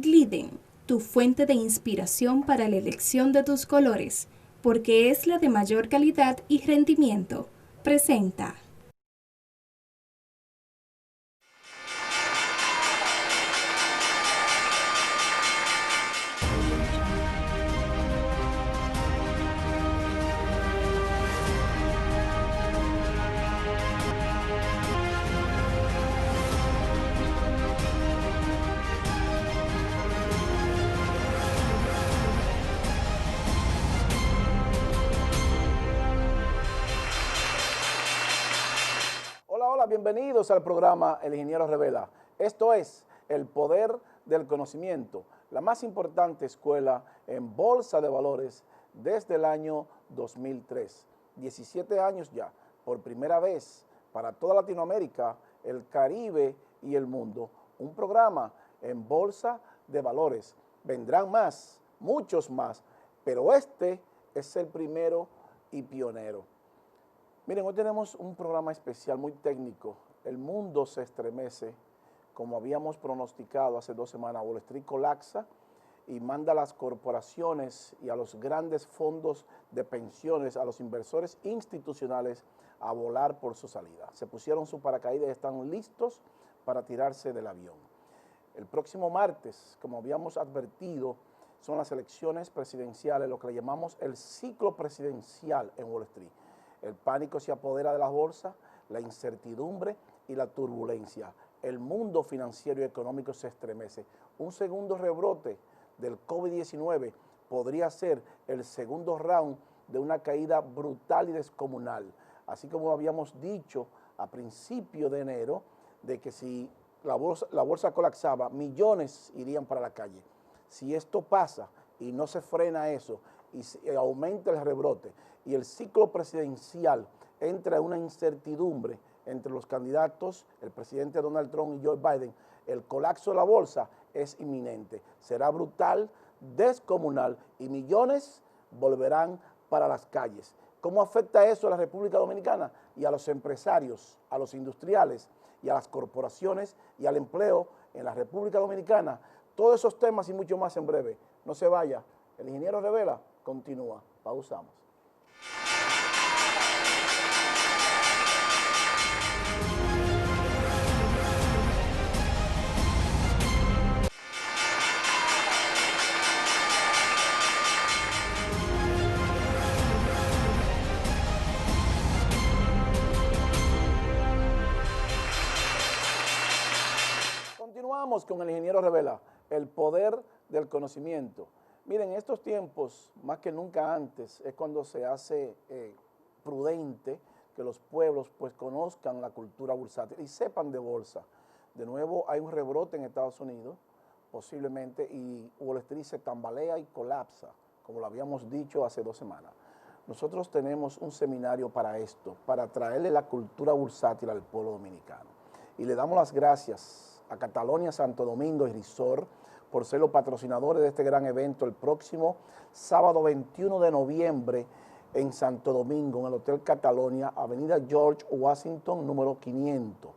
Glidden, tu fuente de inspiración para la elección de tus colores, porque es la de mayor calidad y rendimiento, presenta. Hola, hola, bienvenidos al programa El Ingeniero Revela. Esto es El Poder del Conocimiento, la más importante escuela en bolsa de valores desde el año 2003. 17 años ya, por primera vez para toda Latinoamérica, el Caribe y el mundo. Un programa en bolsa de valores. Vendrán más, muchos más, pero este es el primero y pionero. Miren, hoy tenemos un programa especial muy técnico. El mundo se estremece, como habíamos pronosticado hace 2 semanas. Wall Street colapsa y manda a las corporaciones y a los grandes fondos de pensiones, a los inversores institucionales a volar por su salida. Se pusieron su paracaídas y están listos para tirarse del avión. El próximo martes, como habíamos advertido, son las elecciones presidenciales, lo que le llamamos el ciclo presidencial en Wall Street. El pánico se apodera de las bolsas, la incertidumbre y la turbulencia. El mundo financiero y económico se estremece. Un segundo rebrote del COVID-19 podría ser el segundo round de una caída brutal y descomunal. Así como habíamos dicho a principio de enero, de que si la bolsa colapsaba, millones irían para la calle. Si esto pasa y no se frena eso y aumenta el rebrote y el ciclo presidencial entra en una incertidumbre entre los candidatos, el presidente Donald Trump y Joe Biden, el colapso de la bolsa es inminente. Será brutal, descomunal y millones volverán para las calles. ¿Cómo afecta eso a la República Dominicana y a los empresarios, a los industriales y a las corporaciones y al empleo en la República Dominicana? Todos esos temas y mucho más en breve. No se vaya. El Ingeniero Revela continúa. Pausamos. Continuamos con el Ingeniero Revela, el poder del conocimiento. Miren, en estos tiempos, más que nunca antes, es cuando se hace prudente que los pueblos pues conozcan la cultura bursátil y sepan de bolsa. De nuevo hay un rebrote en Estados Unidos, posiblemente, y Wall Street se tambalea y colapsa, como lo habíamos dicho hace 2 semanas. Nosotros tenemos un seminario para esto, para traerle la cultura bursátil al pueblo dominicano. Y le damos las gracias a Catalonia Santo Domingo y Resort por ser los patrocinadores de este gran evento el próximo sábado 21 de noviembre en Santo Domingo, en el Hotel Catalonia, Avenida George Washington, número 500.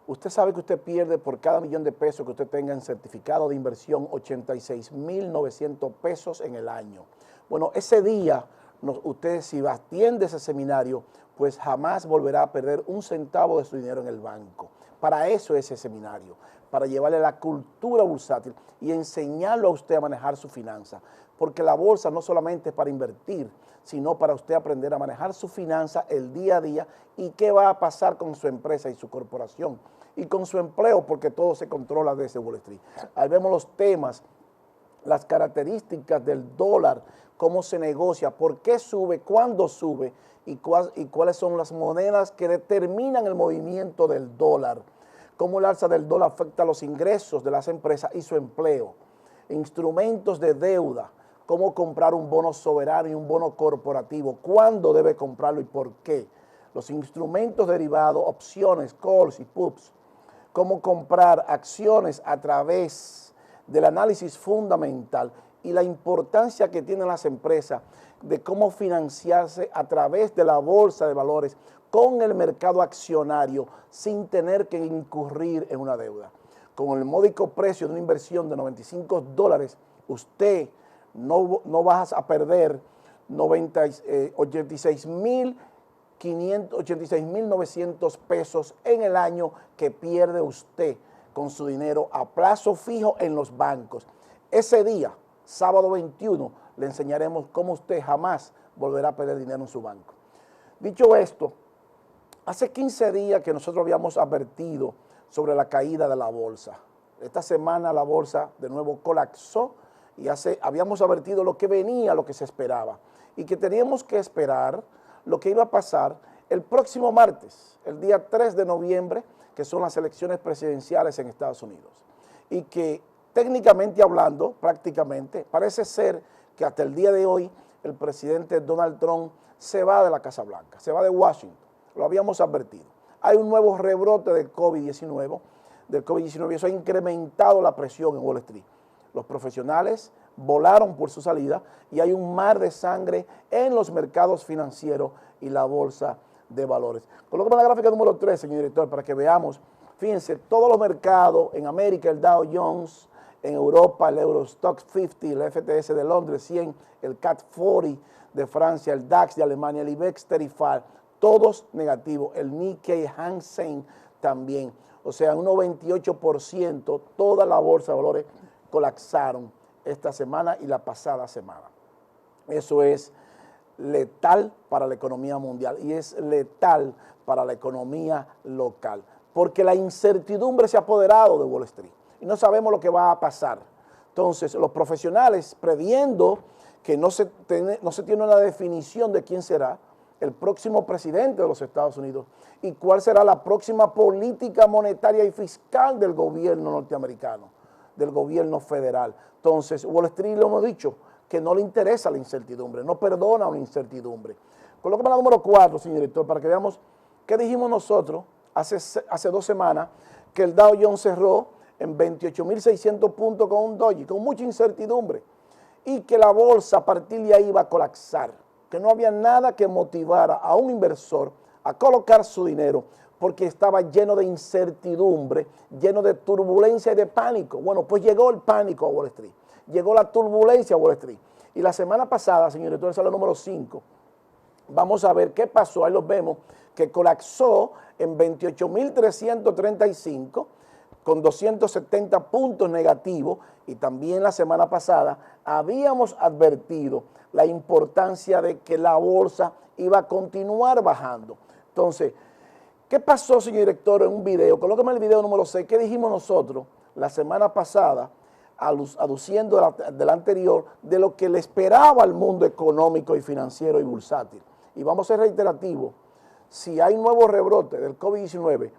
Usted sabe que usted pierde por cada $1.000.000 que usted tenga en certificado de inversión 86.900 pesos en el año. Bueno, ese día, usted si atiende ese seminario, pues jamás volverá a perder un centavo de su dinero en el banco. Para eso es ese seminario, para llevarle la cultura bursátil y enseñarlo a usted a manejar su finanza. Porque la bolsa no solamente es para invertir, sino para usted aprender a manejar su finanza el día a día y qué va a pasar con su empresa y su corporación y con su empleo, porque todo se controla desde Wall Street. Ahí vemos los temas, las características del dólar, cómo se negocia, por qué sube, cuándo sube y cuáles son las monedas que determinan el movimiento del dólar, cómo el alza del dólar afecta los ingresos de las empresas y su empleo, instrumentos de deuda, cómo comprar un bono soberano y un bono corporativo, cuándo debe comprarlo y por qué, los instrumentos derivados, opciones, calls y puts, cómo comprar acciones a través del análisis fundamental y la importancia que tienen las empresas de cómo financiarse a través de la bolsa de valores con el mercado accionario sin tener que incurrir en una deuda. con el módico precio de una inversión de $95, usted no vas a perder 86.900 pesos en el año que pierde usted con su dinero a plazo fijo en los bancos. Ese día, sábado 21, le enseñaremos cómo usted jamás volverá a perder dinero en su banco. Dicho esto, hace 15 días que nosotros habíamos advertido sobre la caída de la bolsa. Esta semana la bolsa de nuevo colapsó y habíamos advertido lo que venía, lo que se esperaba y que teníamos que esperar lo que iba a pasar el próximo martes, el día 3 de noviembre, que son las elecciones presidenciales en Estados Unidos. Y que técnicamente hablando, prácticamente, parece ser que hasta el día de hoy el presidente Donald Trump se va de la Casa Blanca, se va de Washington, lo habíamos advertido. Hay un nuevo rebrote del COVID-19, eso ha incrementado la presión en Wall Street. Los profesionales volaron por su salida y hay un mar de sangre en los mercados financieros y la bolsa de valores. Colócame la gráfica número 3, señor director, para que veamos. Fíjense, todos los mercados, en América el Dow Jones, en Europa el Eurostoxx 50, el FTSE de Londres 100, el CAC 40 de Francia, el DAX de Alemania, el IBEX 35, todos negativos, el Nikkei, Hang Seng también. O sea, un 98%, toda la bolsa de valores colapsaron esta semana y la pasada semana. Eso es letal para la economía mundial y es letal para la economía local, porque la incertidumbre se ha apoderado de Wall Street y no sabemos lo que va a pasar. Entonces, los profesionales, previendo que no se tiene una definición de quién será el próximo presidente de los Estados Unidos y cuál será la próxima política monetaria y fiscal del gobierno norteamericano, del gobierno federal. Entonces, Wall Street, lo hemos dicho, que no le interesa la incertidumbre, no perdona una incertidumbre. Colóqueme la número 4, señor director, para que veamos qué dijimos nosotros hace 2 semanas, que el Dow Jones cerró en 28.600 puntos con un doji, con mucha incertidumbre, y que la bolsa a partir de ahí iba a colapsar, que no había nada que motivara a un inversor a colocar su dinero, porque estaba lleno de incertidumbre, lleno de turbulencia y de pánico. Bueno, pues llegó el pánico a Wall Street, llegó la turbulencia a Wall Street. Y la semana pasada, señor director, esa es la número 5, vamos a ver qué pasó, ahí los vemos, que colapsó en 28.335 con 270 puntos negativos, y también la semana pasada habíamos advertido la importancia de que la bolsa iba a continuar bajando. Entonces, ¿qué pasó, señor director, en un video? Colóqueme el video número 6. ¿Qué dijimos nosotros la semana pasada, aduciendo del anterior, de lo que le esperaba al mundo económico y financiero y bursátil? Y vamos a ser reiterativos. Si hay nuevo rebrote del COVID-19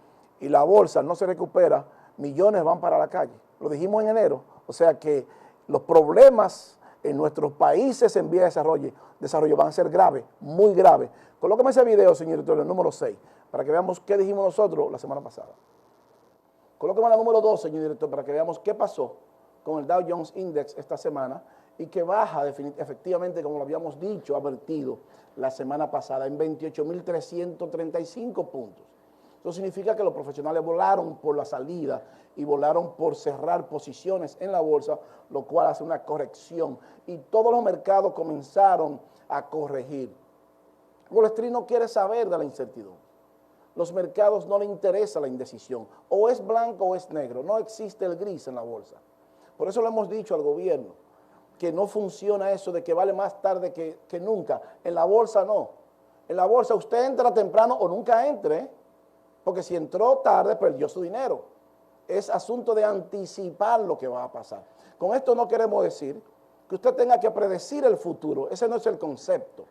y la bolsa no se recupera, millones van para la calle. Lo dijimos en enero. O sea que los problemas en nuestros países en vía de desarrollo van a ser graves, muy graves. Colóqueme ese video, señor director, el número 6, para que veamos qué dijimos nosotros la semana pasada. Colóqueme la número 2, señor director, para que veamos qué pasó con el Dow Jones Index esta semana y que baja efectivamente, como lo habíamos dicho, advertido la semana pasada, en 28.335 puntos. Eso significa que los profesionales volaron por la salida y volaron por cerrar posiciones en la bolsa, lo cual hace una corrección y todos los mercados comenzaron a corregir. Wall Street no quiere saber de la incertidumbre. Los mercados no le interesa la indecisión. O es blanco o es negro. No existe el gris en la bolsa. Por eso le hemos dicho al gobierno que no funciona eso de que vale más tarde que nunca. En la bolsa no. En la bolsa usted entra temprano o nunca entre, porque si entró tarde perdió su dinero. Es asunto de anticipar lo que va a pasar. Con esto no queremos decir que usted tenga que predecir el futuro. Ese no es el concepto.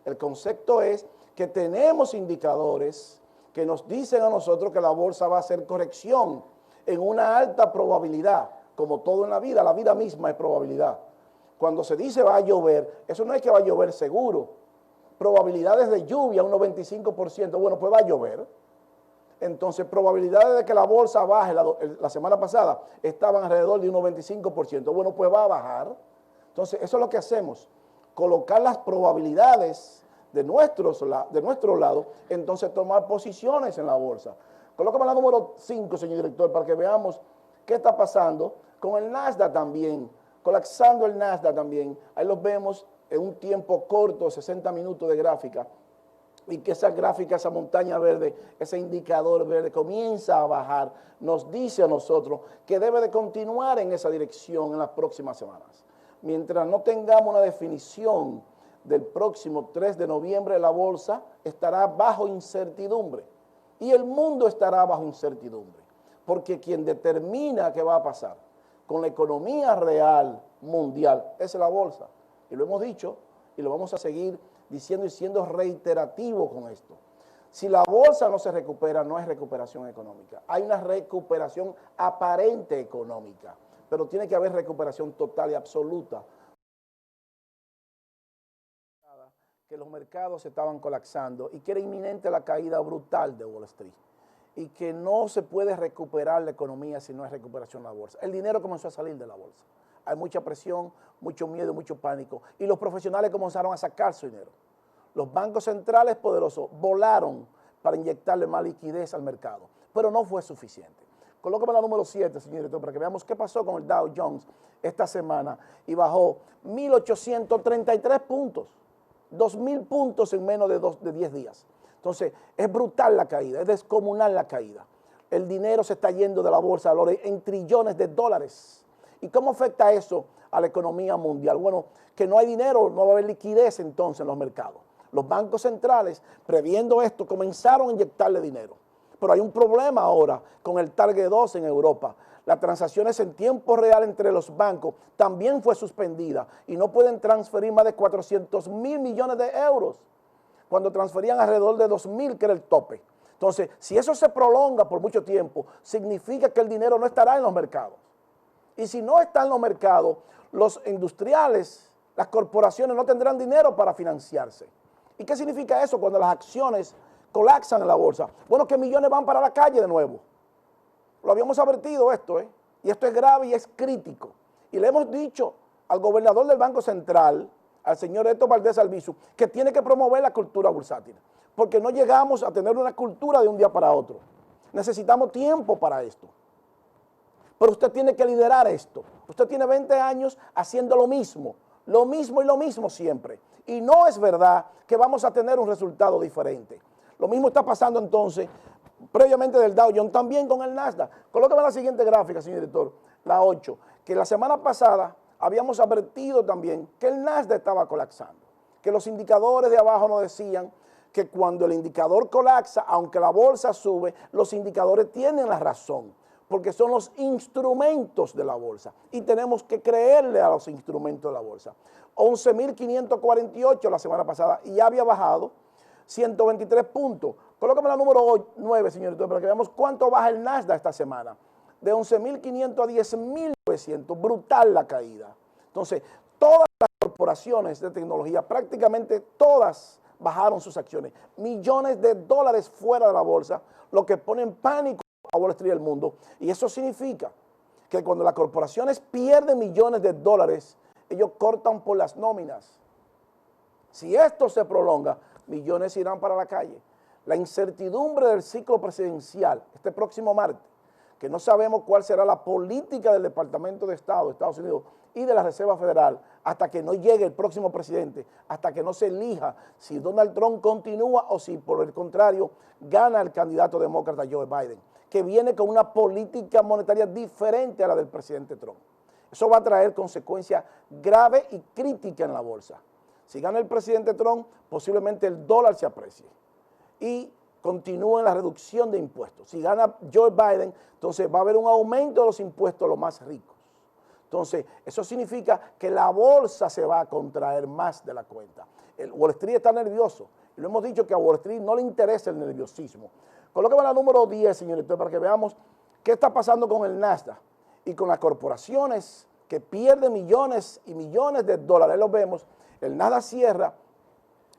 El concepto es que tenemos indicadores que nos dicen a nosotros que la bolsa va a hacer corrección en una alta probabilidad, como todo en la vida misma es probabilidad. Cuando se dice va a llover, eso no es que va a llover seguro. Probabilidades de lluvia, un 95%, bueno, pues va a llover. Entonces, probabilidades de que la bolsa baje la semana pasada estaban alrededor de un 95%, bueno, pues va a bajar. Entonces, eso es lo que hacemos, colocar las probabilidades de nuestro lado, entonces tomar posiciones en la bolsa. Colócame la número 5, señor director, para que veamos ¿Qué está pasando? Con el Nasdaq también, colapsando el Nasdaq también. Ahí los vemos en un tiempo corto, 60 minutos de gráfica, y que esa gráfica, esa montaña verde, ese indicador verde comienza a bajar, nos dice a nosotros que debe de continuar en esa dirección en las próximas semanas. Mientras no tengamos una definición del próximo 3 de noviembre, la bolsa estará bajo incertidumbre y el mundo estará bajo incertidumbre, porque quien determina qué va a pasar con la economía real mundial es la bolsa. Y lo hemos dicho y lo vamos a seguir diciendo y siendo reiterativo con esto. Si la bolsa no se recupera, no es recuperación económica. Hay una recuperación aparente económica, pero tiene que haber recuperación total y absoluta. Que los mercados se estaban colapsando y que era inminente la caída brutal de Wall Street y que no se puede recuperar la economía si no hay recuperación de la bolsa. El dinero comenzó a salir de la bolsa. Hay mucha presión, mucho miedo, mucho pánico y los profesionales comenzaron a sacar su dinero. Los bancos centrales poderosos volaron para inyectarle más liquidez al mercado, pero no fue suficiente. Colócame la número 7, señor director, para que veamos qué pasó con el Dow Jones esta semana y bajó 1.833 puntos. 2.000 puntos en menos de 10 días. Entonces, es brutal la caída, es descomunal la caída. El dinero se está yendo de la bolsa de valores en trillones de dólares. ¿Y cómo afecta eso a la economía mundial? Bueno, que no hay dinero, no va a haber liquidez entonces en los mercados. Los bancos centrales, previendo esto, comenzaron a inyectarle dinero. Pero hay un problema ahora con el Target 2 en Europa. Las transacciones en tiempo real entre los bancos también fue suspendida y no pueden transferir más de 400 mil millones de euros cuando transferían alrededor de 2.000, que era el tope. Entonces, si eso se prolonga por mucho tiempo, significa que el dinero no estará en los mercados. Y si no está en los mercados, los industriales, las corporaciones no tendrán dinero para financiarse. ¿Y qué significa eso cuando las acciones colapsan en la bolsa? Bueno, que millones van para la calle de nuevo. Lo habíamos advertido esto, y esto es grave y es crítico. Y le hemos dicho al gobernador del Banco Central, al señor Héctor Valdés Albizu, que tiene que promover la cultura bursátil, porque no llegamos a tener una cultura de un día para otro. Necesitamos tiempo para esto. Pero usted tiene que liderar esto. Usted tiene 20 años haciendo lo mismo y lo mismo siempre. Y no es verdad que vamos a tener un resultado diferente. Lo mismo está pasando entonces previamente del Dow Jones, también con el Nasdaq. Colócame la siguiente gráfica, señor director, la 8, que la semana pasada habíamos advertido también que el Nasdaq estaba colapsando, que los indicadores de abajo nos decían que cuando el indicador colapsa, aunque la bolsa sube, los indicadores tienen la razón, porque son los instrumentos de la bolsa y tenemos que creerle a los instrumentos de la bolsa. 11.548 la semana pasada y ya había bajado 123 puntos. Colócame la número 9, señor, para que veamos cuánto baja el Nasdaq esta semana. De 11.500 a 10.900, brutal la caída. Entonces, todas las corporaciones de tecnología, prácticamente todas bajaron sus acciones. Millones de dólares fuera de la bolsa, lo que pone en pánico a Wall Street y el mundo. Y eso significa que cuando las corporaciones pierden millones de dólares, ellos cortan por las nóminas. Si esto se prolonga, millones irán para la calle. La incertidumbre del ciclo presidencial este próximo martes, que no sabemos cuál será la política del Departamento de Estado de Estados Unidos y de la Reserva Federal hasta que no llegue el próximo presidente, hasta que no se elija si Donald Trump continúa o si por el contrario gana el candidato demócrata Joe Biden, que viene con una política monetaria diferente a la del presidente Trump. Eso va a traer consecuencias graves y críticas en la bolsa. Si gana el presidente Trump, posiblemente el dólar se aprecie y continúe la reducción de impuestos. Si gana Joe Biden, entonces va a haber un aumento de los impuestos a los más ricos. Entonces, eso significa que la bolsa se va a contraer más de la cuenta. El Wall Street está nervioso y lo hemos dicho que a Wall Street no le interesa el nerviosismo. Colóqueme la número 10, señorito, para que veamos qué está pasando con el Nasdaq y con las corporaciones que pierden millones y millones de dólares. Ahí lo vemos, el Nasdaq cierra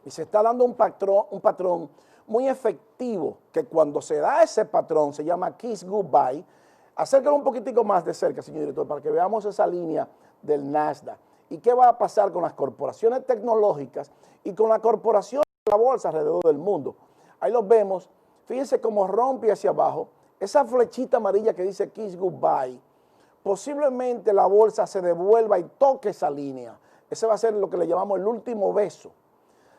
y se está dando un patrón muy efectivo, que cuando se da ese patrón se llama Kiss Goodbye. Acércalo un poquitico más de cerca, señor director, para que veamos esa línea del Nasdaq. ¿Y qué va a pasar con las corporaciones tecnológicas y con la corporación de la bolsa alrededor del mundo? Ahí los vemos, fíjense cómo rompe hacia abajo, esa flechita amarilla que dice Kiss Goodbye, posiblemente la bolsa se devuelva y toque esa línea. Ese va a ser lo que le llamamos el último beso.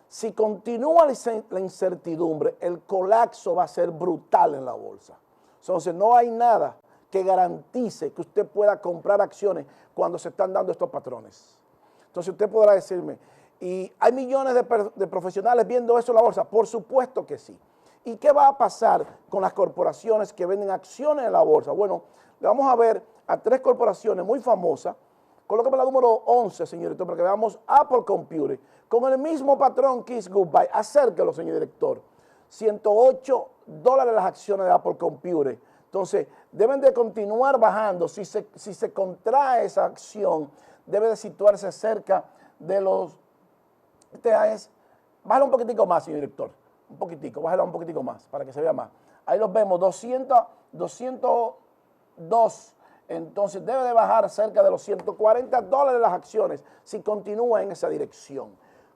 Si continúa la incertidumbre, el colapso va a ser brutal en la bolsa. Entonces no hay nada que garantice que usted pueda comprar acciones cuando se están dando estos patrones. Entonces usted podrá decirme, ¿y hay millones de profesionales viendo eso en la bolsa? Por supuesto que sí. ¿Y qué va a pasar con las corporaciones que venden acciones en la bolsa? Bueno, le vamos a ver a 3 corporaciones muy famosas. Colóqueme la número 11, señor director, para que veamos Apple Computer, con el mismo patrón Kiss Goodbye. Acérquelo, señor director. $108 las acciones de Apple Computer. Entonces, deben de continuar bajando. Si se contrae esa acción, debe de situarse cerca de los... Bájalo un poquitico más, señor director. Un poquitico, bájalo un poquitico más, para que se vea más. Ahí los vemos, 202. Entonces debe de bajar cerca de los $140 las acciones si continúa en esa dirección.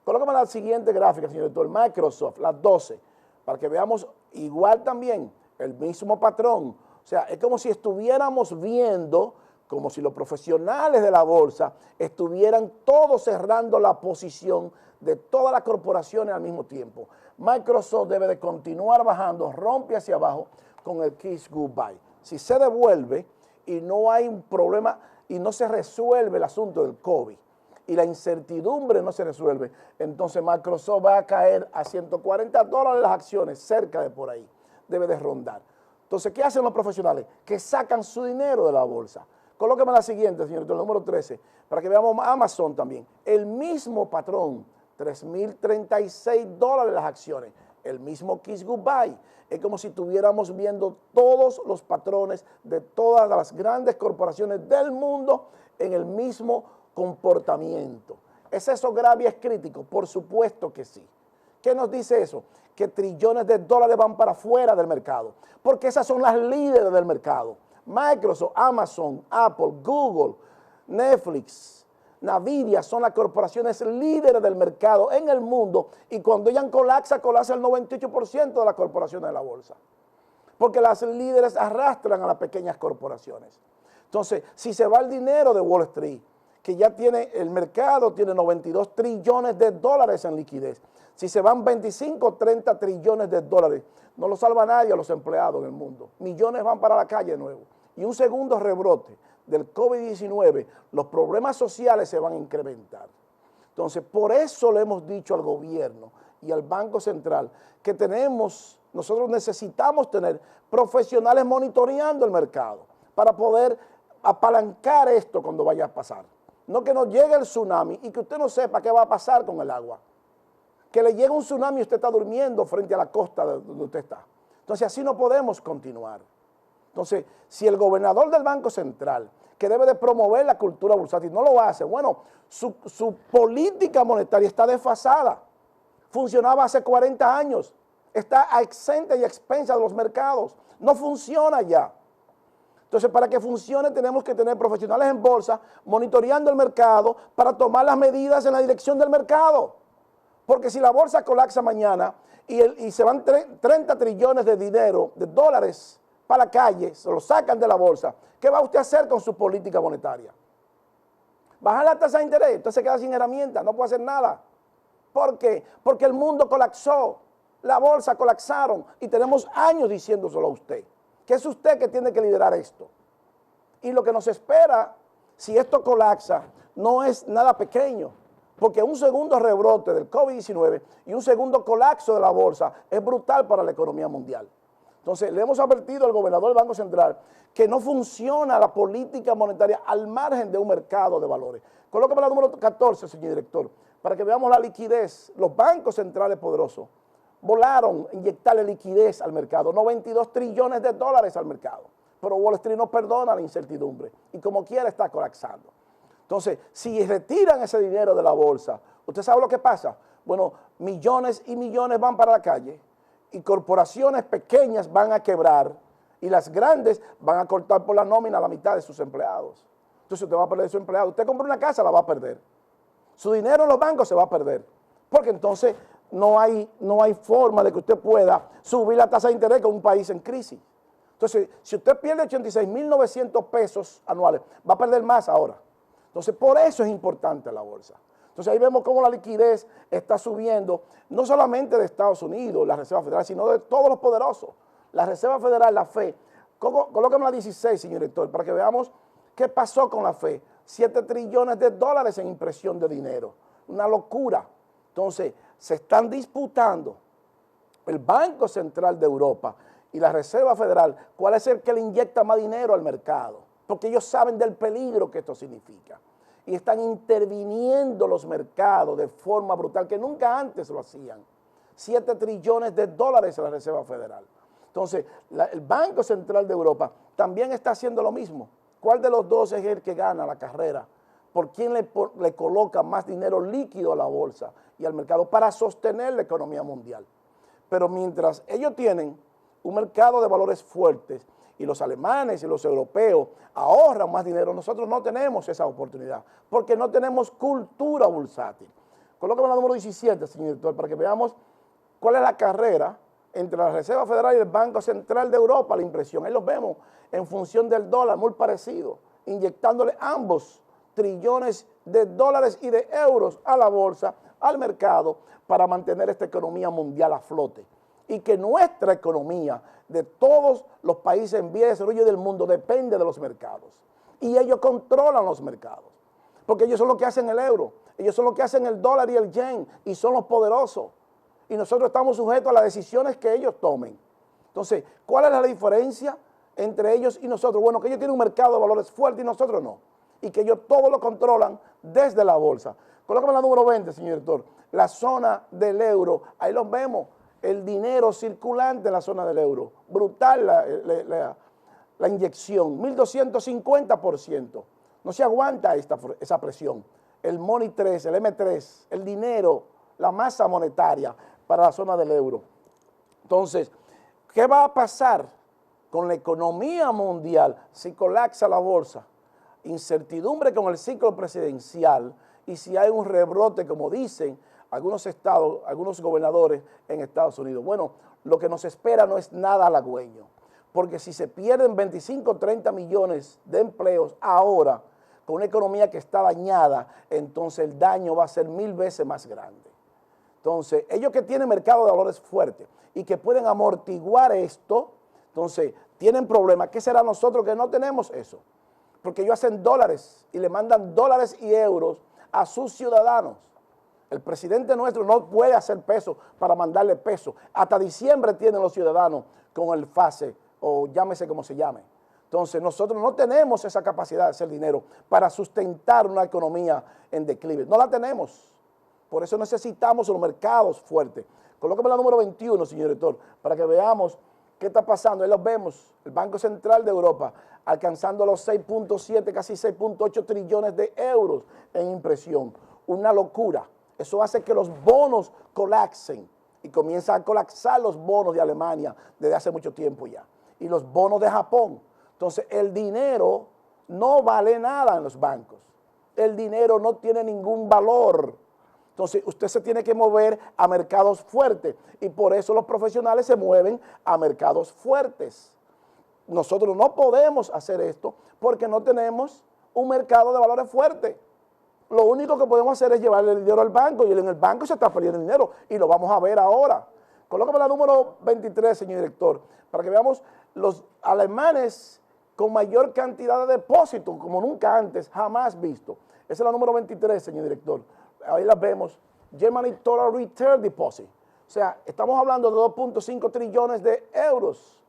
Colócame la siguiente gráfica, señor director, Microsoft, las 12, para que veamos igual también el mismo patrón. O sea, es como si estuviéramos viendo, como si los profesionales de la bolsa estuvieran todos cerrando la posición de todas las corporaciones al mismo tiempo. Microsoft debe de continuar bajando, rompe hacia abajo con el Kiss Goodbye. Si se devuelve y no hay un problema y no se resuelve el asunto del COVID y la incertidumbre no se resuelve, entonces Microsoft va a caer a $140 las acciones, cerca de por ahí, debe de rondar. Entonces, ¿qué hacen los profesionales? Que sacan su dinero de la bolsa. Colóqueme la siguiente, señor, el número 13, para que veamos Amazon también. El mismo patrón, $3,036 las acciones, el mismo Kiss Goodbye. Es como si estuviéramos viendo todos los patrones de todas las grandes corporaciones del mundo en el mismo comportamiento. ¿Es eso grave y es crítico? Por supuesto que sí. ¿Qué nos dice eso? Que trillones de dólares van para afuera del mercado, porque esas son las líderes del mercado. Microsoft, Amazon, Apple, Google, Netflix, Nvidia son las corporaciones líderes del mercado en el mundo, y cuando ellas colapsa el 98% de las corporaciones de la bolsa, porque las líderes arrastran a las pequeñas corporaciones. Entonces, si se va el dinero de Wall Street, que ya tiene, el mercado tiene 92 trillones de dólares en liquidez, si se van 25 o 30 trillones de dólares, no lo salva nadie a los empleados en el mundo. Millones van para la calle de nuevo. Y un segundo rebrote del COVID-19, los problemas sociales se van a incrementar. Entonces, por eso le hemos dicho al gobierno y al Banco Central que nosotros necesitamos tener profesionales monitoreando el mercado para poder apalancar esto cuando vaya a pasar. No que nos llegue el tsunami y que usted no sepa qué va a pasar con el agua. Que le llegue un tsunami y usted está durmiendo frente a la costa donde usted está. Entonces, así no podemos continuar. Entonces, si el gobernador del Banco Central, que debe de promover la cultura bursátil, no lo hace, bueno, su política monetaria está desfasada. Funcionaba hace 40 años. Está exenta y expensa de los mercados. No funciona ya. Entonces, para que funcione tenemos que tener profesionales en bolsa monitoreando el mercado para tomar las medidas en la dirección del mercado. Porque si la bolsa colapsa mañana y se van 30 trillones de dinero, de dólares para la calle, se lo sacan de la bolsa, ¿qué va usted a hacer con su política monetaria? Bajar la tasa de interés, entonces se queda sin herramientas, no puede hacer nada. ¿Por qué? Porque el mundo colapsó, la bolsa colapsaron y tenemos años diciéndoselo a usted, que es usted que tiene que liderar esto. Y lo que nos espera, si esto colapsa, no es nada pequeño. Porque un segundo rebrote del COVID-19 y un segundo colapso de la bolsa es brutal para la economía mundial. Entonces, le hemos advertido al gobernador del Banco Central que no funciona la política monetaria al margen de un mercado de valores. Colócame la número 14, señor director, para que veamos la liquidez. Los bancos centrales poderosos volaron a inyectarle liquidez al mercado, 92 trillones de dólares al mercado. Pero Wall Street no perdona la incertidumbre y como quiera está colapsando. Entonces, si retiran ese dinero de la bolsa, ¿usted sabe lo que pasa? Bueno, millones y millones van para la calle y corporaciones pequeñas van a quebrar y las grandes van a cortar por la nómina a la mitad de sus empleados. Entonces usted va a perder su empleado. Usted compra una casa, la va a perder. Su dinero en los bancos se va a perder. Porque entonces no hay forma de que usted pueda subir la tasa de interés con un país en crisis. Entonces, si usted pierde 86.900 pesos anuales, va a perder más ahora. Entonces, por eso es importante la bolsa. Entonces, ahí vemos cómo la liquidez está subiendo, no solamente de Estados Unidos, la Reserva Federal, sino de todos los poderosos. La Reserva Federal, la FED, colóqueme la 16, señor director, para que veamos qué pasó con la FED. 7 trillones de dólares en impresión de dinero. Una locura. Entonces, se están disputando el Banco Central de Europa y la Reserva Federal, cuál es el que le inyecta más dinero al mercado, porque ellos saben del peligro que esto significa. Y están interviniendo los mercados de forma brutal, que nunca antes lo hacían. 7 trillones de dólares en la Reserva Federal. Entonces, el Banco Central de Europa también está haciendo lo mismo. ¿Cuál de los dos es el que gana la carrera? ¿Por quién le coloca más dinero líquido a la bolsa y al mercado para sostener la economía mundial? Pero mientras ellos tienen un mercado de valores fuertes y los alemanes y los europeos ahorran más dinero, nosotros no tenemos esa oportunidad porque no tenemos cultura bursátil. Colócame la número 17, señor director, para que veamos cuál es la carrera entre la Reserva Federal y el Banco Central de Europa, la impresión. Ahí los vemos en función del dólar, muy parecido, inyectándole ambos trillones de dólares y de euros a la bolsa, al mercado, para mantener esta economía mundial a flote. Y que nuestra economía de todos los países en vía de desarrollo del mundo depende de los mercados. Y ellos controlan los mercados, porque ellos son los que hacen el euro, ellos son los que hacen el dólar y el yen, y son los poderosos. Y nosotros estamos sujetos a las decisiones que ellos tomen. Entonces, ¿cuál es la diferencia entre ellos y nosotros? Bueno, que ellos tienen un mercado de valores fuerte y nosotros no. Y que ellos todo lo controlan desde la bolsa. Colócame la número 20, señor director. La zona del euro, ahí los vemos. El dinero circulante en la zona del euro. Brutal la inyección, 1.250%. No se aguanta esa presión. El Money 3, el M3, el dinero, la masa monetaria para la zona del euro. Entonces, ¿qué va a pasar con la economía mundial si colapsa la bolsa? Incertidumbre con el ciclo presidencial y si hay un rebrote, como dicen algunos estados, algunos gobernadores en Estados Unidos. Bueno, lo que nos espera no es nada halagüeño, porque si se pierden 25 o 30 millones de empleos ahora, con una economía que está dañada, entonces el daño va a ser 1000 veces más grande. Entonces, ellos que tienen mercado de valores fuertes y que pueden amortiguar esto, entonces tienen problemas. ¿Qué será nosotros que no tenemos eso? Porque ellos hacen dólares y le mandan dólares y euros a sus ciudadanos. El presidente nuestro no puede hacer peso para mandarle peso. Hasta diciembre tienen los ciudadanos con el FASE o llámese como se llame. Entonces nosotros no tenemos esa capacidad de hacer dinero para sustentar una economía en declive. No la tenemos. Por eso necesitamos los mercados fuertes. Colócame la número 21, señor director, para que veamos qué está pasando. Ahí los vemos, el Banco Central de Europa alcanzando los 6.7, casi 6.8 trillones de euros en impresión. Una locura. Eso hace que los bonos colapsen y comienzan a colapsar los bonos de Alemania desde hace mucho tiempo ya. Y los bonos de Japón. Entonces, el dinero no vale nada en los bancos. El dinero no tiene ningún valor. Entonces, usted se tiene que mover a mercados fuertes y por eso los profesionales se mueven a mercados fuertes. Nosotros no podemos hacer esto porque no tenemos un mercado de valores fuerte. Lo único que podemos hacer es llevarle el dinero al banco y en el banco se está perdiendo dinero y lo vamos a ver ahora. Colócame la número 23, señor director, para que veamos los alemanes con mayor cantidad de depósitos, como nunca antes, jamás visto. Esa es la número 23, señor director. Ahí las vemos. Germany Total Return Deposit. O sea, estamos hablando de 2.5 trillones de euros,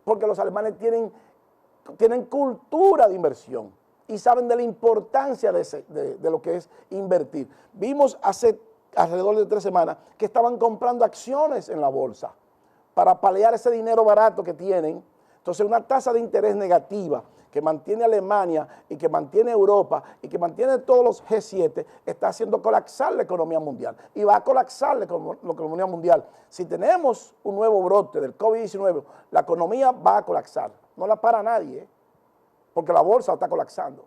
porque los alemanes tienen cultura de inversión y saben de la importancia de lo que es invertir. Vimos hace alrededor de 3 semanas que estaban comprando acciones en la bolsa para paliar ese dinero barato que tienen. Entonces, una tasa de interés negativa que mantiene Alemania y que mantiene Europa y que mantiene todos los G7 está haciendo colapsar la economía mundial y va a colapsar la economía mundial. Si tenemos un nuevo brote del COVID-19, la economía va a colapsar. No la para nadie, porque la bolsa está colapsando.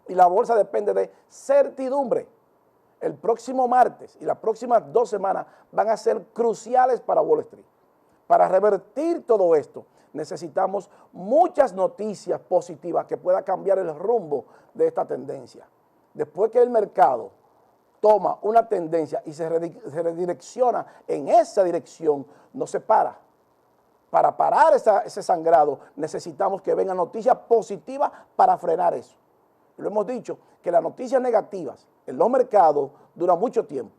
Y la bolsa depende de certidumbre. El próximo martes y las próximas 2 semanas van a ser cruciales para Wall Street. Para revertir todo esto, necesitamos muchas noticias positivas que puedan cambiar el rumbo de esta tendencia. Después que el mercado toma una tendencia y se redirecciona en esa dirección, no se para. Para parar ese sangrado necesitamos que vengan noticias positivas para frenar eso. Lo hemos dicho, que las noticias negativas en los mercados duran mucho tiempo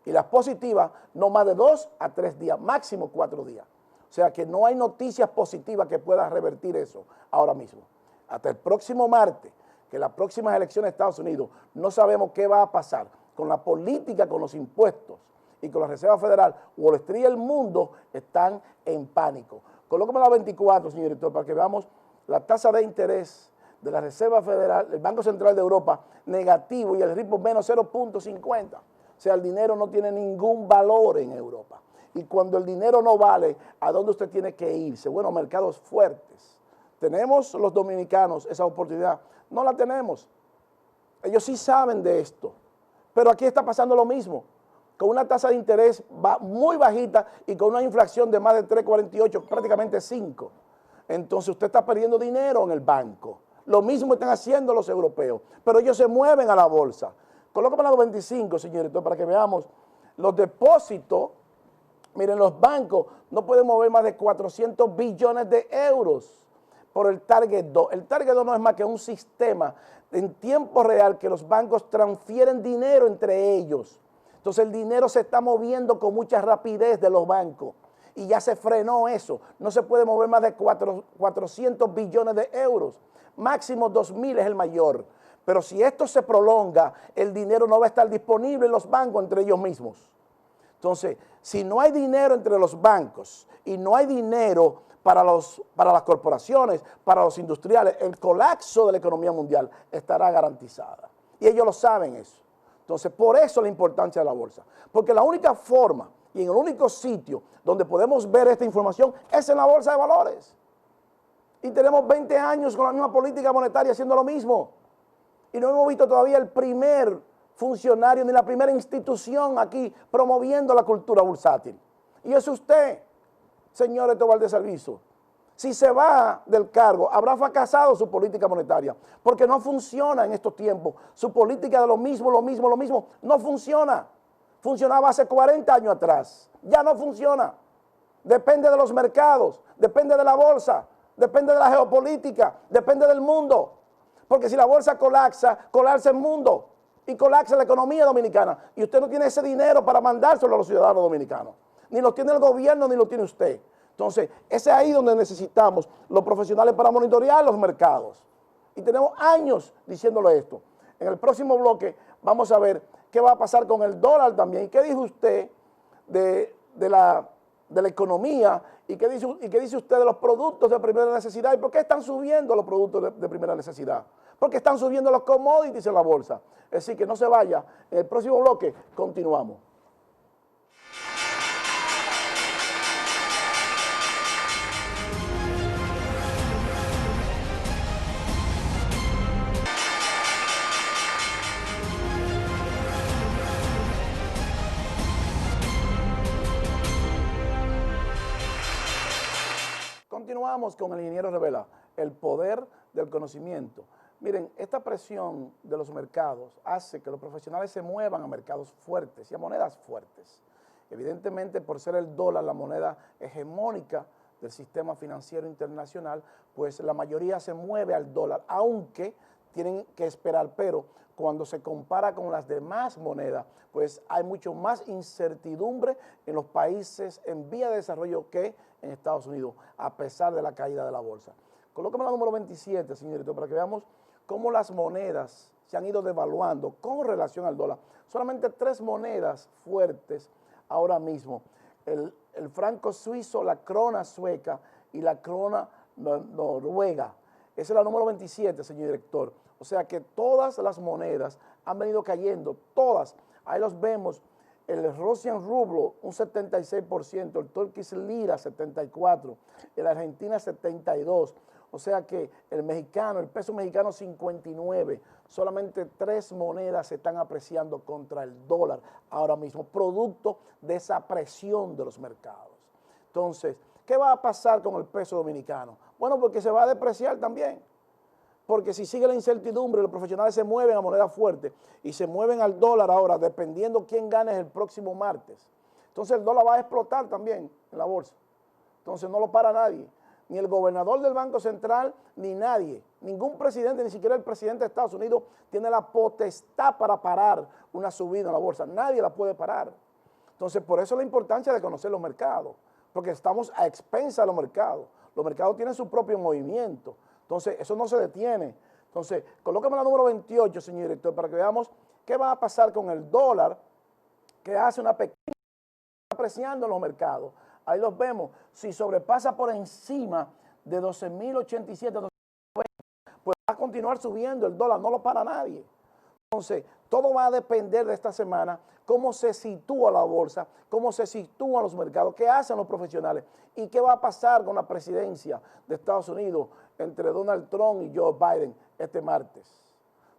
y las positivas no más de 2 a 3 días, máximo 4 días. O sea que no hay noticias positivas que puedan revertir eso ahora mismo. Hasta el próximo martes, que las próximas elecciones de Estados Unidos, no sabemos qué va a pasar con la política, con los impuestos y con la Reserva Federal. Wall Street y el mundo están en pánico. Colóqueme la 24, señor director, para que veamos la tasa de interés de la Reserva Federal, el Banco Central de Europa, negativo y el ritmo menos 0.50. O sea, el dinero no tiene ningún valor en Europa. Y cuando el dinero no vale, ¿a dónde usted tiene que irse? Bueno, mercados fuertes. ¿Tenemos los dominicanos esa oportunidad? No la tenemos. Ellos sí saben de esto. Pero aquí está pasando lo mismo, con una tasa de interés muy bajita y con una inflación de más de 3,48, prácticamente 5. Entonces usted está perdiendo dinero en el banco. Lo mismo están haciendo los europeos, pero ellos se mueven a la bolsa. Colócame la 25, señorito, para que veamos los depósitos. Miren, los bancos no pueden mover más de 400 billones de euros por el Target 2. El Target 2 no es más que un sistema en tiempo real que los bancos transfieren dinero entre ellos. Entonces el dinero se está moviendo con mucha rapidez de los bancos y ya se frenó eso. No se puede mover más de 400 billones de euros. Máximo 2.000 es el mayor. Pero si esto se prolonga, el dinero no va a estar disponible en los bancos entre ellos mismos. Entonces, si no hay dinero entre los bancos y no hay dinero para las corporaciones, para los industriales, el colapso de la economía mundial estará garantizada. Y ellos lo saben eso. Entonces, por eso la importancia de la bolsa. Porque la única forma y en el único sitio donde podemos ver esta información es en la bolsa de valores. Y tenemos 20 años con la misma política monetaria haciendo lo mismo. Y no hemos visto todavía el primer funcionario ni la primera institución aquí promoviendo la cultura bursátil. Y es usted, señor Héctor Valdés Alviso. Si se va del cargo, habrá fracasado su política monetaria, porque no funciona en estos tiempos. Su política de lo mismo, no funciona. Funcionaba hace 40 años atrás, ya no funciona. Depende de los mercados, depende de la bolsa, depende de la geopolítica, depende del mundo. Porque si la bolsa colapsa, colapsa el mundo y colapsa la economía dominicana. Y usted no tiene ese dinero para mandárselo a los ciudadanos dominicanos. Ni lo tiene el gobierno, ni lo tiene usted. Entonces, ese es ahí donde necesitamos los profesionales para monitorear los mercados. Y tenemos años diciéndolo esto. En el próximo bloque vamos a ver qué va a pasar con el dólar también. ¿Y qué dijo usted de la economía? ¿Y qué dice usted de los productos de primera necesidad? ¿Y por qué están subiendo los productos de primera necesidad? Porque están subiendo los commodities en la bolsa. Es decir, que no se vaya. En el próximo bloque continuamos. Continuamos con el ingeniero Revela, el poder del conocimiento. Miren, esta presión de los mercados hace que los profesionales se muevan a mercados fuertes y a monedas fuertes. Evidentemente, por ser el dólar la moneda hegemónica del sistema financiero internacional, pues la mayoría se mueve al dólar, aunque tienen que esperar, pero cuando se compara con las demás monedas, pues hay mucho más incertidumbre en los países en vía de desarrollo que en Estados Unidos, a pesar de la caída de la bolsa. Colócame la número 27, señorito, para que veamos cómo las monedas se han ido devaluando con relación al dólar. Solamente 3 monedas fuertes ahora mismo, el franco suizo, la krona sueca y la krona noruega. Esa es la número 27, señor director. O sea que todas las monedas han venido cayendo, todas. Ahí los vemos, el Russian Rublo, un 76%, el Turkish Lira, 74%, el Argentina, 72%. O sea que el mexicano, el peso mexicano, 59%. Solamente 3 monedas se están apreciando contra el dólar ahora mismo, producto de esa presión de los mercados. Entonces, ¿qué va a pasar con el peso dominicano? Bueno, porque se va a depreciar también. Porque si sigue la incertidumbre, los profesionales se mueven a moneda fuerte y se mueven al dólar ahora, dependiendo quién gane el próximo martes. Entonces el dólar va a explotar también en la bolsa. Entonces no lo para nadie, ni el gobernador del Banco Central, ni nadie. Ningún presidente, ni siquiera el presidente de Estados Unidos, tiene la potestad para parar una subida en la bolsa. Nadie la puede parar. Entonces por eso la importancia de conocer los mercados, porque estamos a expensas de los mercados. Los mercados tienen su propio movimiento. Entonces, eso no se detiene. Entonces, colóqueme la número 28, señor director, para que veamos qué va a pasar con el dólar, que hace una pequeña apreciando en los mercados. Ahí los vemos. Si sobrepasa por encima de 12.087, pues va a continuar subiendo el dólar, no lo para nadie. Entonces, todo va a depender de esta semana, cómo se sitúa la bolsa, cómo se sitúan los mercados, qué hacen los profesionales y qué va a pasar con la presidencia de Estados Unidos entre Donald Trump y Joe Biden este martes.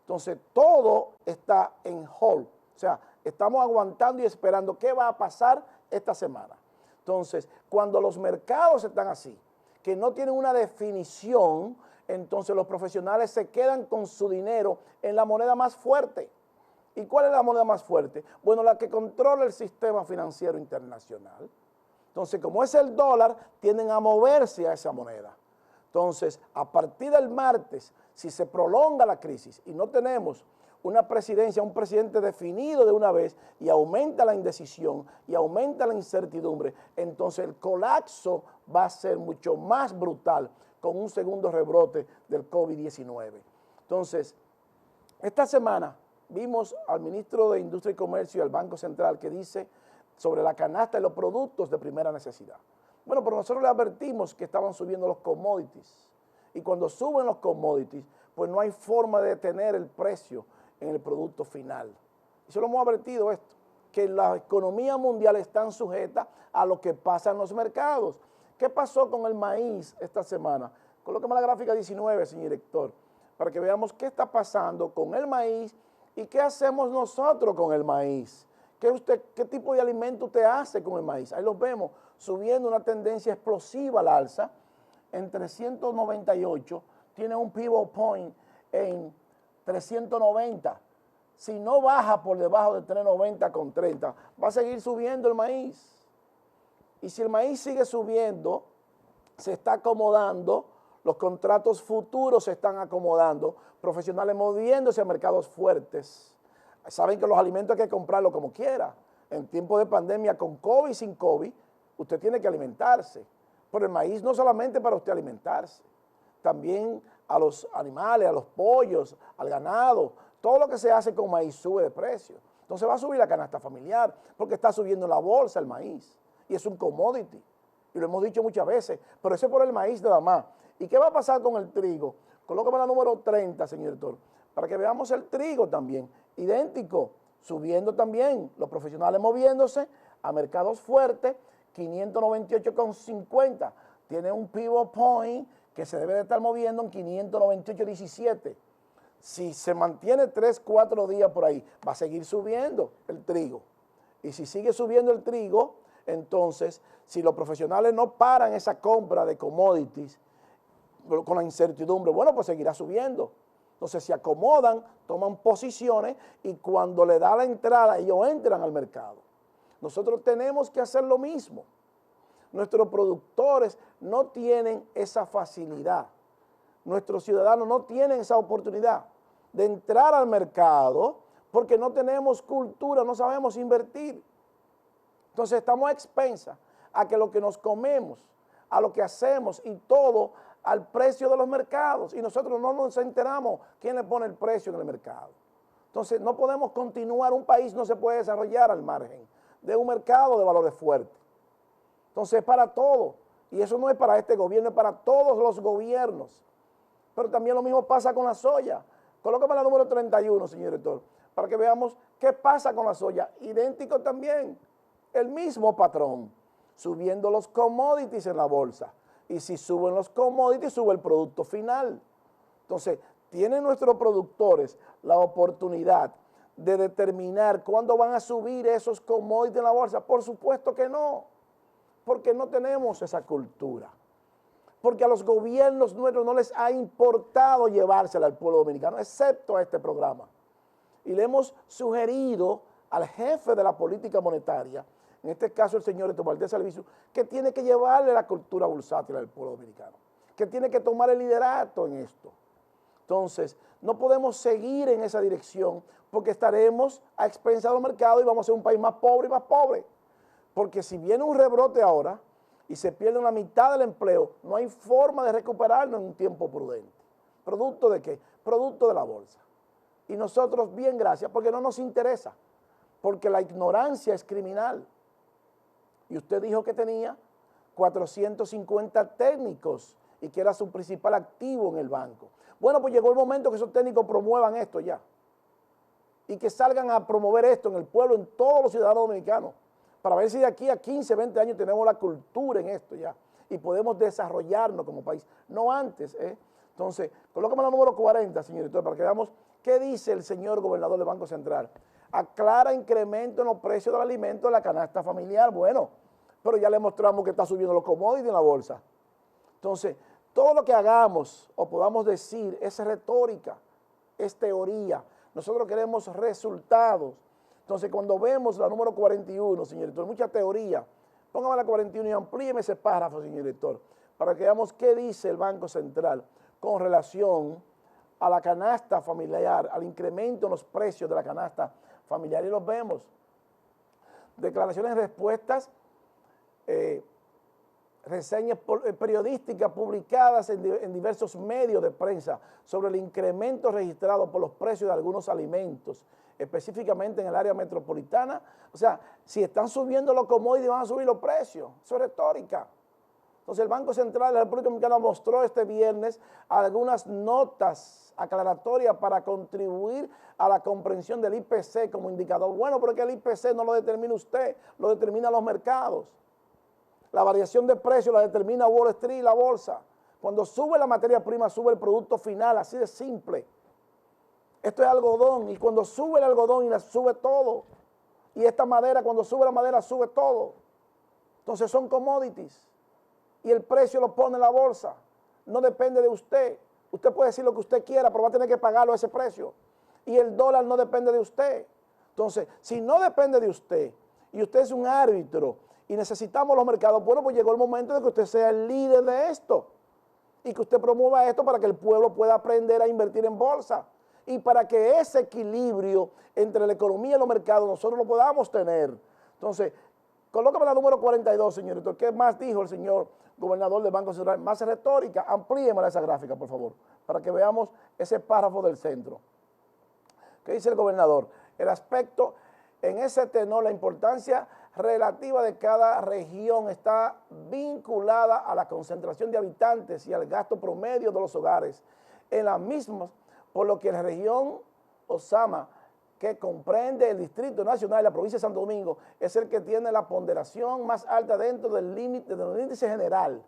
Entonces, todo está en hold, o sea, estamos aguantando y esperando qué va a pasar esta semana. Entonces, cuando los mercados están así, que no tienen una definición, entonces los profesionales se quedan con su dinero en la moneda más fuerte. ¿Y cuál es la moneda más fuerte? Bueno, la que controla el sistema financiero internacional. Entonces, como es el dólar, tienden a moverse a esa moneda. Entonces, a partir del martes, si se prolonga la crisis y no tenemos una presidencia, un presidente definido de una vez y aumenta la indecisión y aumenta la incertidumbre, entonces el colapso va a ser mucho más brutal con un segundo rebrote del COVID-19. Entonces, esta semana vimos al ministro de Industria y Comercio y al Banco Central que dice sobre la canasta de los productos de primera necesidad. Bueno, pero nosotros le advertimos que estaban subiendo los commodities y cuando suben los commodities, pues no hay forma de detener el precio en el producto final. Y se lo hemos advertido esto, que la economía mundial está sujeta a lo que pasa en los mercados. ¿Qué pasó con el maíz esta semana? Colóqueme la gráfica 19, señor director, para que veamos qué está pasando con el maíz y qué hacemos nosotros con el maíz. ¿Qué tipo de alimento usted hace con el maíz? Ahí los vemos subiendo una tendencia explosiva al alza en 398, tiene un pivot point en 390. Si no baja por debajo de 390 con 30, va a seguir subiendo el maíz. Y si el maíz sigue subiendo, se está acomodando, los contratos futuros se están acomodando, profesionales moviéndose a mercados fuertes. Saben que los alimentos hay que comprarlos como quiera. En tiempo de pandemia, con COVID y sin COVID, usted tiene que alimentarse. Pero el maíz no solamente para usted alimentarse, también a los animales, a los pollos, al ganado. Todo lo que se hace con maíz sube de precio. Entonces va a subir la canasta familiar porque está subiendo la bolsa el maíz. Y es un commodity. Y lo hemos dicho muchas veces, pero eso es por el maíz nada más. ¿Y qué va a pasar con el trigo? Colócame la número 30, señor director, para que veamos el trigo también. Idéntico, subiendo también, los profesionales moviéndose a mercados fuertes, 598,50. Tiene un pivot point que se debe de estar moviendo en 598,17. Si se mantiene 3, 4 días por ahí, va a seguir subiendo el trigo. Y si sigue subiendo el trigo, entonces, si los profesionales no paran esa compra de commodities con la incertidumbre, bueno, pues seguirá subiendo. Entonces se acomodan, toman posiciones y cuando le da la entrada, ellos entran al mercado. Nosotros tenemos que hacer lo mismo. Nuestros productores no tienen esa facilidad. Nuestros ciudadanos no tienen esa oportunidad de entrar al mercado porque no tenemos cultura, no sabemos invertir. Entonces estamos a expensas a que lo que nos comemos, a lo que hacemos y todo al precio de los mercados y nosotros no nos enteramos quién le pone el precio en el mercado. Entonces no podemos continuar, un país no se puede desarrollar al margen de un mercado de valores fuertes. Entonces es para todo y eso no es para este gobierno, es para todos los gobiernos. Pero también lo mismo pasa con la soya. Colócame la número 31, señor director, para que veamos qué pasa con la soya. Idéntico también, el mismo patrón, subiendo los commodities en la bolsa. Y si suben los commodities, sube el producto final. Entonces, ¿tienen nuestros productores la oportunidad de determinar cuándo van a subir esos commodities en la bolsa? Por supuesto que no. Porque no tenemos esa cultura. Porque a los gobiernos nuestros no les ha importado llevársela al pueblo dominicano, excepto a este programa. Y le hemos sugerido al jefe de la política monetaria, en este caso el señor Héctor Valdés Albizu, que tiene que llevarle la cultura bursátil al pueblo dominicano, que tiene que tomar el liderato en esto. Entonces, no podemos seguir en esa dirección porque estaremos a expensas del mercado y vamos a ser un país más pobre y más pobre. Porque si viene un rebrote ahora y se pierde la mitad del empleo, no hay forma de recuperarlo en un tiempo prudente. ¿Producto de qué? Producto de la bolsa. Y nosotros, bien, gracias, porque no nos interesa, porque la ignorancia es criminal. Y usted dijo que tenía 450 técnicos y que era su principal activo en el banco. Bueno, pues llegó el momento que esos técnicos promuevan esto ya y que salgan a promover esto en el pueblo, en todos los ciudadanos dominicanos, para ver si de aquí a 15, 20 años tenemos la cultura en esto ya y podemos desarrollarnos como país, no antes, ¿eh? Entonces, colócame la número 40, señor director, para que veamos qué dice el señor gobernador del Banco Central. Aclara incremento en los precios del alimento de la canasta familiar. Bueno, pero ya le mostramos que está subiendo los commodities en la bolsa. Entonces, todo lo que hagamos o podamos decir es retórica, es teoría. Nosotros queremos resultados. Entonces, cuando vemos la número 41, señor director, mucha teoría, póngame la 41 y amplíeme ese párrafo, señor director, para que veamos qué dice el Banco Central con relación a la canasta familiar, al incremento en los precios de la canasta familiar. Y los vemos. Declaraciones y respuestas, reseñas periodísticas publicadas en diversos medios de prensa sobre el incremento registrado por los precios de algunos alimentos, específicamente en el área metropolitana. O sea, si están subiendo los commodities, van a subir los precios. Eso es retórica. Entonces, el Banco Central de la República Dominicana mostró este viernes algunas notas aclaratorias para contribuir a la comprensión del IPC como indicador. Bueno, porque el IPC no lo determina usted, lo determinan los mercados. La variación de precios la determina Wall Street y la bolsa. Cuando sube la materia prima, sube el producto final, así de simple. Esto es algodón, y cuando sube el algodón y sube todo. Y esta madera, cuando sube la madera, sube todo. Entonces son commodities. Y el precio lo pone la bolsa. No depende de usted. Usted puede decir lo que usted quiera, pero va a tener que pagarlo a ese precio. Y el dólar no depende de usted. Entonces, si no depende de usted, y usted es un árbitro, y necesitamos los mercados, bueno, pues llegó el momento de que usted sea el líder de esto. Y que usted promueva esto para que el pueblo pueda aprender a invertir en bolsa. Y para que ese equilibrio entre la economía y los mercados nosotros lo podamos tener. Entonces, colócame la número 42, señor director. ¿Qué más dijo el señor gobernador del Banco Central? Más retórica. Amplíemela esa gráfica, por favor, para que veamos ese párrafo del centro. ¿Qué dice el gobernador? El aspecto, en ese tenor, la importancia relativa de cada región está vinculada a la concentración de habitantes y al gasto promedio de los hogares en las mismas, por lo que la región Osama, que comprende el Distrito Nacional y la provincia de Santo Domingo, es el que tiene la ponderación más alta dentro del límite del índice general,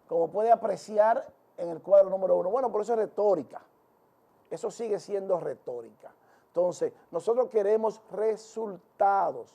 como puede apreciar en el cuadro número 1. Bueno, por eso es retórica. Eso sigue siendo retórica. Entonces, nosotros queremos resultados.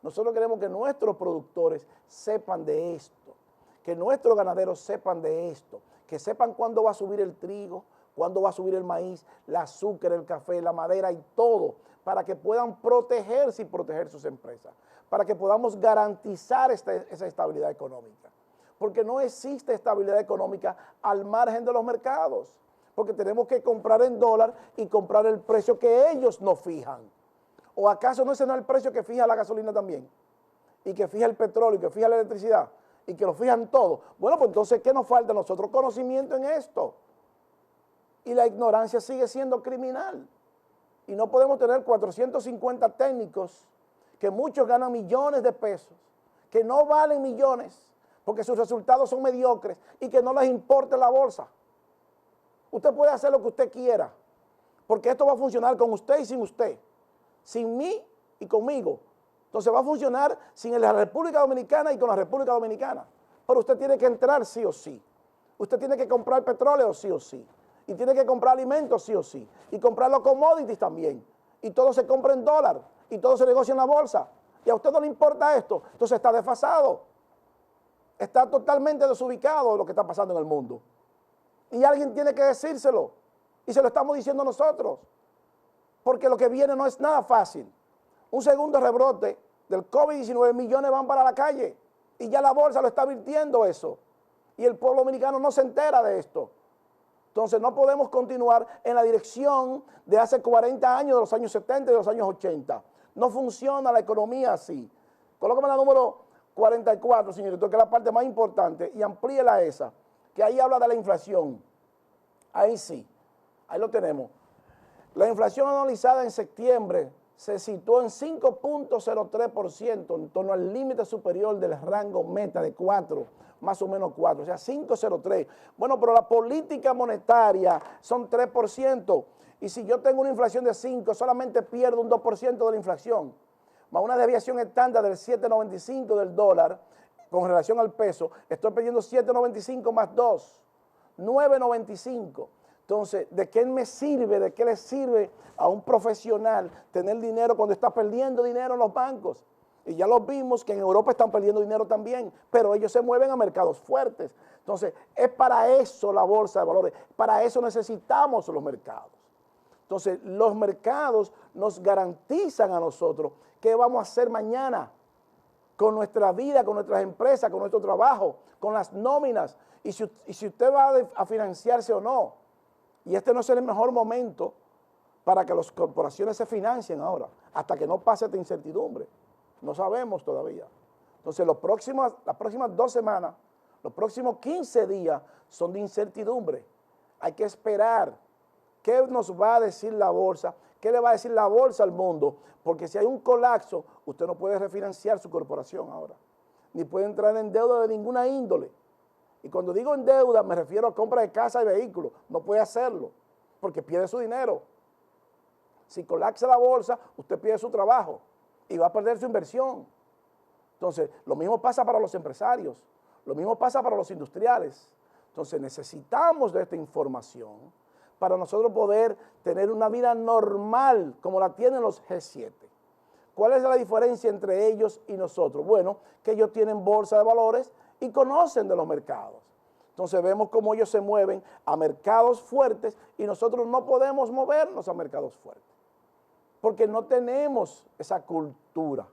Nosotros queremos que nuestros productores sepan de esto, que nuestros ganaderos sepan de esto, que sepan cuándo va a subir el trigo, cuándo va a subir el maíz, el azúcar, el café, la madera y todo, para que puedan protegerse y proteger sus empresas, para que podamos garantizar esa estabilidad económica. Porque no existe estabilidad económica al margen de los mercados, porque tenemos que comprar en dólar y comprar el precio que ellos nos fijan. ¿O acaso no ese no es el precio que fija la gasolina también? Y que fija el petróleo, y que fija la electricidad, y que lo fijan todo. Bueno, pues entonces, ¿qué nos falta a nosotros? Conocimiento en esto. Y la ignorancia sigue siendo criminal. Y no podemos tener 450 técnicos, que muchos ganan millones de pesos, que no valen millones, porque sus resultados son mediocres, y que no les importa la bolsa. Usted puede hacer lo que usted quiera, porque esto va a funcionar con usted y sin usted. Sin mí y conmigo. Entonces va a funcionar sin la República Dominicana y con la República Dominicana. Pero usted tiene que entrar sí o sí. Usted tiene que comprar petróleo sí o sí. Y tiene que comprar alimentos sí o sí. Y comprar los commodities también. Y todo se compra en dólar. Y todo se negocia en la bolsa. Y a usted no le importa esto. Entonces está desfasado. está totalmente desubicado de lo que está pasando en el mundo. Y alguien tiene que decírselo. Y se lo estamos diciendo nosotros. Porque lo que viene no es nada fácil. Un segundo rebrote del COVID-19, millones van para la calle. Y ya la bolsa lo está advirtiendo eso. Y el pueblo dominicano no se entera de esto. Entonces no podemos continuar en la dirección de hace 40 años, de los años 70 y de los años 80. No funciona la economía así. Colócame la número 44, señorito, que es la parte más importante, y amplíela esa, que ahí habla de la inflación. Ahí sí, ahí lo tenemos. La inflación anualizada en septiembre se situó en 5.03%, en torno al límite superior del rango meta de 4, más o menos 4, o sea, 5.03. Bueno, pero la política monetaria son 3%, y si yo tengo una inflación de 5, solamente pierdo un 2% de la inflación, más una desviación estándar del 7.95 del dólar con relación al peso, estoy perdiendo 7.95 más 2, 9.95. Entonces, ¿de qué me sirve, de qué le sirve a un profesional tener dinero cuando está perdiendo dinero en los bancos? Y ya lo vimos que en Europa están perdiendo dinero también, pero ellos se mueven a mercados fuertes. Entonces, es para eso la bolsa de valores, para eso necesitamos los mercados. Entonces, los mercados nos garantizan a nosotros qué vamos a hacer mañana con nuestra vida, con nuestras empresas, con nuestro trabajo, con las nóminas, y si usted va a financiarse o no. Y este no es el mejor momento para que las corporaciones se financien ahora, hasta que no pase esta incertidumbre. No sabemos todavía. Entonces, las próximas 2 semanas, los próximos 15 días son de incertidumbre. Hay que esperar qué nos va a decir la bolsa, qué le va a decir la bolsa al mundo, porque si hay un colapso, usted no puede refinanciar su corporación ahora, ni puede entrar en deuda de ninguna índole. Y cuando digo en deuda, me refiero a compra de casa y vehículos. No puede hacerlo, porque pierde su dinero. Si colapsa la bolsa, usted pierde su trabajo y va a perder su inversión. Entonces, lo mismo pasa para los empresarios, lo mismo pasa para los industriales. Entonces, necesitamos de esta información para nosotros poder tener una vida normal, como la tienen los G7. ¿Cuál es la diferencia entre ellos y nosotros? Bueno, que ellos tienen bolsa de valores y conocen de los mercados. Entonces vemos cómo ellos se mueven a mercados fuertes y nosotros no podemos movernos a mercados fuertes, porque no tenemos esa cultura,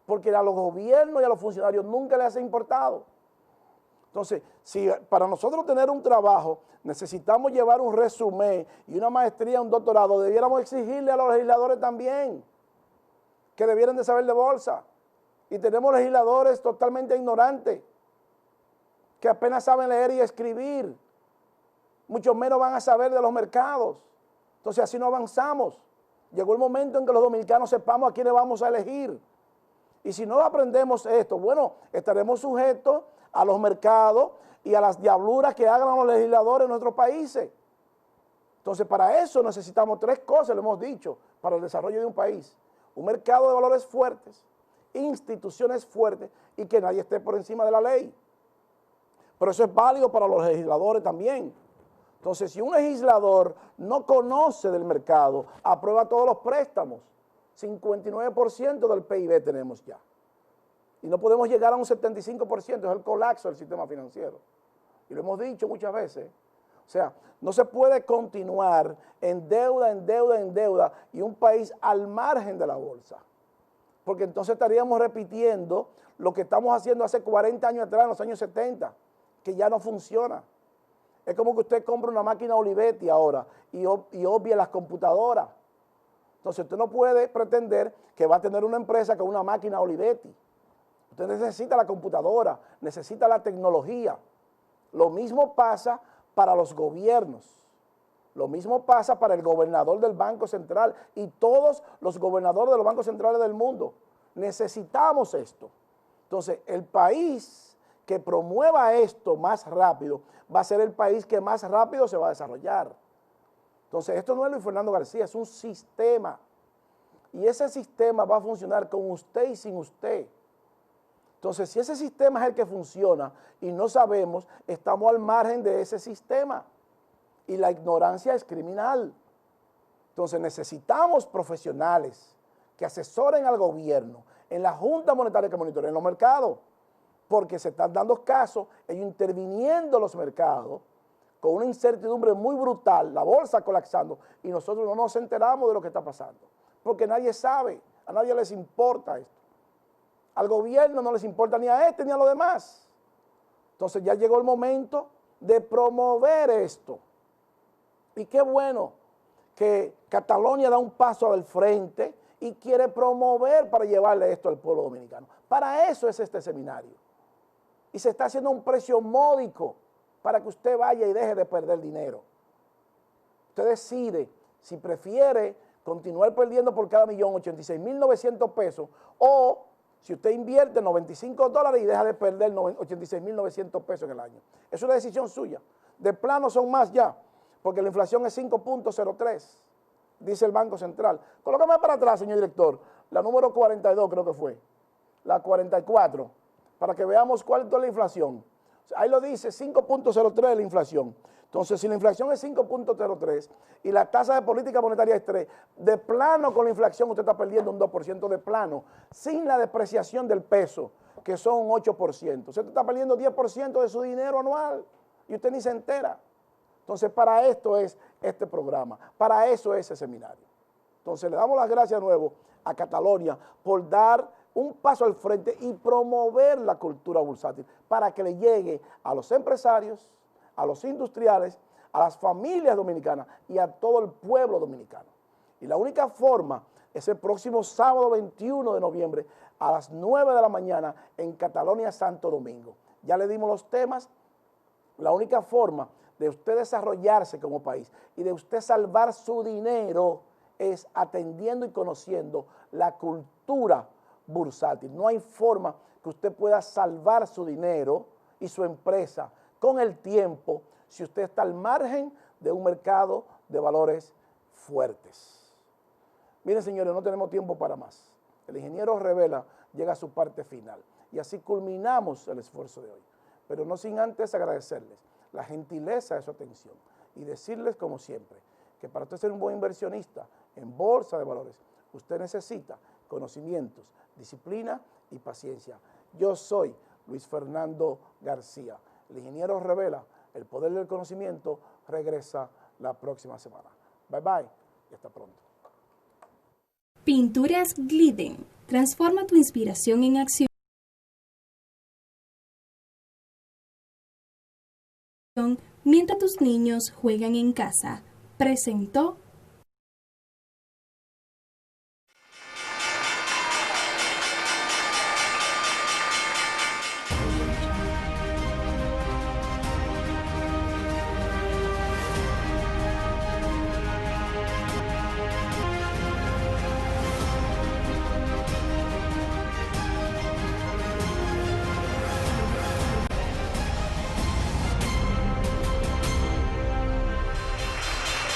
porque a los gobiernos y a los funcionarios nunca les ha importado. Entonces, si para nosotros tener un trabajo necesitamos llevar un resumen y una maestría, un doctorado, debiéramos exigirle a los legisladores también que debieran de saber de bolsa. Y tenemos legisladores totalmente ignorantes, que apenas saben leer y escribir, mucho menos van a saber de los mercados. Entonces así no avanzamos. Llegó el momento en que los dominicanos sepamos a quiénes vamos a elegir. Y si no aprendemos esto, bueno, estaremos sujetos a los mercados y a las diabluras que hagan los legisladores en nuestros países. Entonces para eso necesitamos 3 cosas, lo hemos dicho, para el desarrollo de un país. Un mercado de valores fuertes, instituciones fuertes y que nadie esté por encima de la ley. Pero eso es válido para los legisladores también. Entonces, si un legislador no conoce del mercado, aprueba todos los préstamos. 59% del PIB tenemos ya. Y no podemos llegar a un 75%, es el colapso del sistema financiero. Y lo hemos dicho muchas veces. O sea, no se puede continuar en deuda, en deuda, en deuda y un país al margen de la bolsa. Porque entonces estaríamos repitiendo lo que estamos haciendo hace 40 años atrás, en los años 70, que ya no funciona. Es como que usted compra una máquina Olivetti ahora y obvia las computadoras. Entonces usted no puede pretender que va a tener una empresa con una máquina Olivetti. Usted necesita la computadora, necesita la tecnología. Lo mismo pasa para los gobiernos. Lo mismo pasa para el gobernador del Banco Central y todos los gobernadores de los bancos centrales del mundo. Necesitamos esto. Entonces, el país que promueva esto más rápido va a ser el país que más rápido se va a desarrollar. Entonces, esto no es Luis Fernando García, es un sistema. Y ese sistema va a funcionar con usted y sin usted. Entonces, si ese sistema es el que funciona y no sabemos, estamos al margen de ese sistema. Y la ignorancia es criminal. Entonces necesitamos profesionales que asesoren al gobierno en la Junta Monetaria que monitoreen los mercados. porque se están dando casos, ellos interviniendo los mercados, con una incertidumbre muy brutal, la bolsa colapsando, y nosotros no nos enteramos de lo que está pasando, porque nadie sabe, a nadie les importa esto. Al gobierno no les importa ni a este ni a los demás. Entonces ya llegó el momento de promover esto. Y qué bueno que Cataluña da un paso al frente y quiere promover para llevarle esto al pueblo dominicano. Para eso es este seminario. Y se está haciendo un precio módico para que usted vaya y deje de perder dinero. Usted decide si prefiere continuar perdiendo por cada millón 86.900 pesos o si usted invierte $95 y deja de perder 86.900 pesos en el año. Es una decisión suya. De plano son más ya, porque la inflación es 5.03, dice el Banco Central. Colócame para atrás, señor director, la número 42 creo que fue, la 44, para que veamos cuál es la inflación. Ahí lo dice, 5.03 la inflación. Entonces, si la inflación es 5.03 y la tasa de política monetaria es 3, de plano con la inflación usted está perdiendo un 2% de plano, sin la depreciación del peso, que son un 8%. Usted está perdiendo 10% de su dinero anual y usted ni se entera. Entonces, para esto es este programa, para eso es ese seminario. Entonces, le damos las gracias de nuevo a Cataluña por dar un paso al frente y promover la cultura bursátil para que le llegue a los empresarios, a los industriales, a las familias dominicanas y a todo el pueblo dominicano. Y la única forma es el próximo sábado 21 de noviembre a las 9 de la mañana en Cataluña, Santo Domingo. Ya le dimos los temas. La única forma de usted desarrollarse como país y de usted salvar su dinero es atendiendo y conociendo la cultura bursátil. No hay forma que usted pueda salvar su dinero y su empresa con el tiempo si usted está al margen de un mercado de valores fuertes. Miren, señores, no tenemos tiempo para más. El ingeniero Revela llega a su parte final y así culminamos el esfuerzo de hoy. Pero no sin antes agradecerles la gentileza de su atención y decirles, como siempre, que para usted ser un buen inversionista en bolsa de valores, usted necesita conocimientos, disciplina y paciencia. Yo soy Luis Fernando García. El ingeniero Revela, el poder del conocimiento, regresa la próxima semana. Bye bye y hasta pronto. Pinturas Glidden. Transforma tu inspiración en acción mientras tus niños juegan en casa. Presentó